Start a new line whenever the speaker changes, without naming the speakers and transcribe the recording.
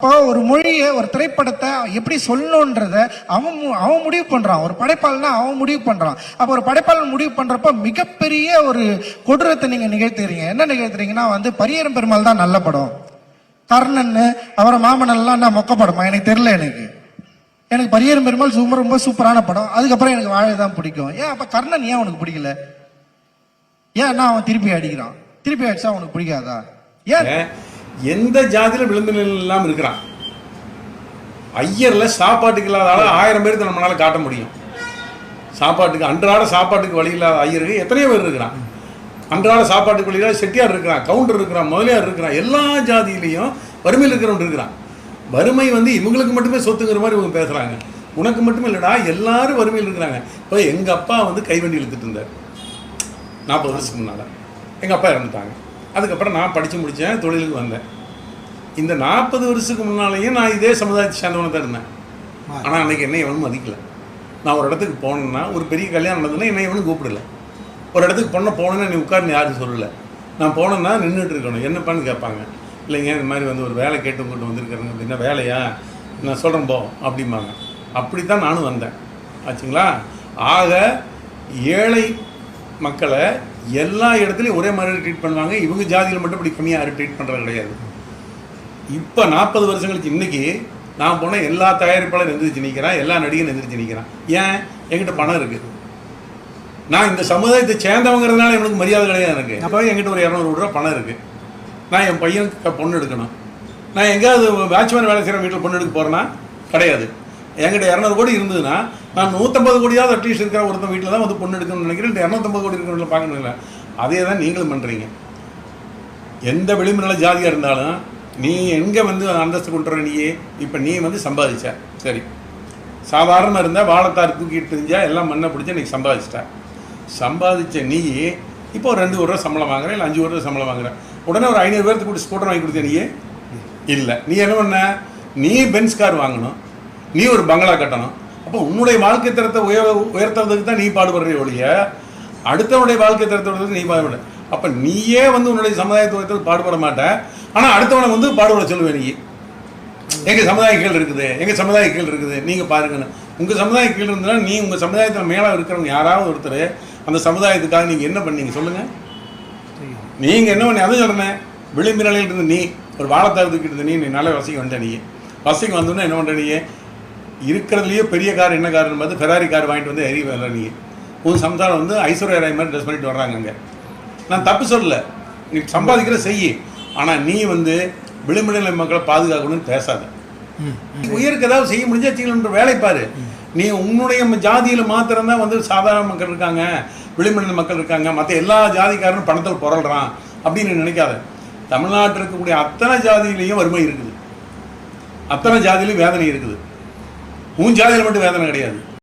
அப்போ ஒரு மொழியை ஒரு திரைப்படத்தை எப்படி சொல்லணுன்றத அவன் முடிவு பண்றான். ஒரு படைப்பாளனா அவன் முடிவு பண்றான். அப்போ ஒரு படைப்பாளன் முடிவு பண்றப்ப மிகப்பெரிய ஒரு கொடூரத்தை நீங்க நிகழ்த்துறீங்க. என்ன நிகழ்த்துறீங்கன்னா பரியேறும் பெருமாள் தான் நல்ல படம், கர்ணன் அவரை மாமனெல்லாம் நான் மொக்க படமா எனக்கு தெரியல. எனக்கு பரியேறும் பெருமாள் ரொம்ப சூப்பரான படம். அதுக்கப்புறம் எனக்கு வாழை தான் பிடிக்கும். ஏன் அப்ப கர்ணன் ஏன் உனக்கு பிடிக்கல? ஏன்னா அவன் திருப்பி அடிக்கிறான், திருப்பி அடிச்சா உனக்கு பிடிக்காதா? ஏன்
எந்த ஜாதியில விளிம்பு நிலையில் எல்லாம் இருக்கிறான்? ஐயர்ல சாப்பாட்டுக்கு இல்லாத 1000 பேருக்கு நம்மளால காட்ட முடியும். சாப்பாட்டுக்கு அன்றாட சாப்பாட்டுக்கு வழி இல்லாத ஐயருக்கு எத்தனையோ பேர் இருக்கிறான். அன்றாட சாப்பாட்டுக்கு வழி இல்லாத செட்டியார் இருக்கிறான், கவுண்டர் இருக்கிறான், முதலியார் இருக்கிறான். எல்லா ஜாதியிலையும் வறுமையில் இருக்கிறவன் இருக்கிறான். வறுமை இவங்களுக்கு மட்டுமே சொத்துங்கிற மாதிரி இவங்க பேசுறாங்க. உனக்கு மட்டுமே இல்லடா, எல்லாரும் வறுமையில் இருக்கிறாங்க. இப்போ எங்க அப்பா கைவண்டி இழுத்துட்டு இருந்தார் 40 வருஷத்துக்கு முன்னால. எங்க அப்பா இறந்துட்டாங்க. அதுக்கப்புறம் நான் படித்து முடித்தேன், தொழிலுக்கு வந்தேன். இந்த 40 வருஷத்துக்கு முன்னாலேயும் நான் இதே சமுதாயத்தை சேர்ந்தவனை தான் இருந்தேன். ஆனால் அன்றைக்கி என்னை எவனும் மதிக்கலை. நான் ஒரு இடத்துக்கு போனேன்னா, ஒரு பெரிய கல்யாணம் நடந்ததுன்னா என்னை எவனும் கூப்பிடல. ஒரு இடத்துக்கு போனேன்னா நீ உட்கார்னு யாரும் சொல்லலை. நான் போனேன்னா நின்றுட்டு இருக்கணும். என்னப்பான்னு கேட்பாங்க. இல்லைங்க இந்த மாதிரி ஒரு வேலை கேட்டு உங்கள்கிட்ட வந்திருக்கிறேங்க அப்படின்னா, வேலையா நான் சொல்கிறேன் போ அப்படிம்பாங்க. அப்படி தான் நானும் வந்தேன் ஆச்சுங்களா. ஆக ஏழை மக்களை எல்லா இடத்துலையும் ஒரே மாதிரி ட்ரீட் பண்ணுவாங்க. இவங்க ஜாதியில் மட்டும் இப்படி கம்மியாக யாரும் ட்ரீட் பண்ணுறது கிடையாது. இப்போ 40 வருஷம் கழிச்சு இன்னைக்கு நான் போனேன், எல்லா தயாரிப்பாளரும் எந்திரிச்சு நிற்கிறான், எல்லா நடிகரும் எந்திரிச்சு நிற்கிறான். ஏன்? என்கிட்ட பணம் இருக்குது. நான் இந்த சமுதாயத்தை சேர்ந்தவங்கிறதுனால எனக்கு மரியாதை கிடையாது. எனக்கு அப்போ என்கிட்ட ஒரு 200 ரூபா பணம் இருக்குது. நான் என் பையனுக்கு பொண்ணு எடுக்கணும். நான் எங்கேயாவது வாட்ச்மேன் வேலை செய்கிற வீட்டில் பொண்ணு எடுக்க போகிறேன்னா கிடையாது. என்கிட்ட 200 கோடி இருந்ததுன்னா நான் 150 கோடியாவது அட்லீஸ்ட் இருக்கிற ஒருத்தன் வீட்டில் தான் பொண்ணு எடுக்கணும்னு நினைக்கிறேன். 250 கோடி இருக்கிறவங்கள பார்க்கணும் இல்லை. அதே தான் நீங்களும் பண்ணுறீங்க. எந்த விளிம்பு நிலை ஜாதியாக இருந்தாலும் நீ எங்கே அந்தஸ்து கொண்டு வர? நீயே இப்போ நீ சம்பாதிச்ச சரி, சாதாரணமாக இருந்தால் வாழைத்தார் தூக்கிட்டு தெரிஞ்சா எல்லாம் மண்ணை பிடிச்சா இன்றைக்கி சம்பாதிச்சிட்ட. சம்பாதிச்ச நீ இப்போ ஒரு 2 ரூபா சம்பளம் வாங்குறேன், இல்லை 5 ரூபா சம்பளம் வாங்குறேன். உடனே ஒரு 500 பேருக்கு கூட்டி ஸ்கூட்டர் வாங்கி கொடுத்த நீயே இல்லை. நீ என்ன பண்ண? நீ பென்ஸ் கார் வாங்கணும், நீ ஒரு பங்களா கட்டணும். அப்போ உன்னுடைய வாழ்க்கை தரத்தை உயர்த்துறதுக்கு தான் நீ பாடுபடுற ஒழிய அடுத்தவனுடைய வாழ்க்கை தரத்தை நீ பாடுபட. அப்போ நீயே உன்னுடைய சமுதாயத்தை உயர்த்தது பாடுபட மாட்டேன். ஆனால் அடுத்தவனை பாடுபட சொல்லுவேன். நீ எங்கள் சமுதாய கீழ் இருக்குது, எங்கள் சமுதாய கீழ் இருக்குது, நீங்கள் பாருங்கன்னு. உங்கள் சமுதாய கீழ் இருந்தால் நீ உங்கள் சமுதாயத்தில் மேலே இருக்கிறவங்க யாராவது ஒருத்தர் அந்த சமுதாயத்துக்காக நீங்கள் என்ன பண்ணீங்க சொல்லுங்கள்? நீங்கள் என்ன பண்ணி அதை சொல்கிறேன். விளிம்பு நிலையில் இருந்து நீ ஒரு வாழைத்தார் தூக்கிட்டு இருந்த நீ நல்ல வசதிக்கு வந்துட்ட. நீ வசதிக்கு வந்தோன்னா என்ன பண்ணுற? நீ இருக்கிறதுலையே பெரிய கார் என்ன காருன்னு பார்த்து ஃபெராரி கார் வாங்கிட்டு எரி வர. நீ உன் சம்சாரம் ஐஸ்வர்யா ராய் மாதிரி ட்ரெஸ் பண்ணிட்டு வர்றாங்க. அங்கே நான் தப்பு சொல்லலை, நீ சம்பாதிக்கிற செய்யி. ஆனால் நீ விளிம்பு நிலை மக்களை பாதுகாக்கணும்னு பேசாத. உயருக்கு ஏதாவது செய்ய முடிஞ்சா செய்யணுன்ற வேலைப்பாரு. நீ உன்னுடைய ஜாதியில் மாத்திரம்தான் சாதாரண மக்கள் இருக்காங்க, விளிம்பு நிலை மக்கள் இருக்காங்க, மற்ற எல்லா ஜாதிக்காரனும் பணத்தில் புரள்றான் அப்படின்னு நினைக்காத. தமிழ்நாட்டில் இருக்கக்கூடிய அத்தனை ஜாதியிலையும் வறுமை இருக்குது, அத்தனை ஜாதியிலையும் வேதனை இருக்குது. உன் ஜாதியில் மட்டும் வேதனை கிடையாது.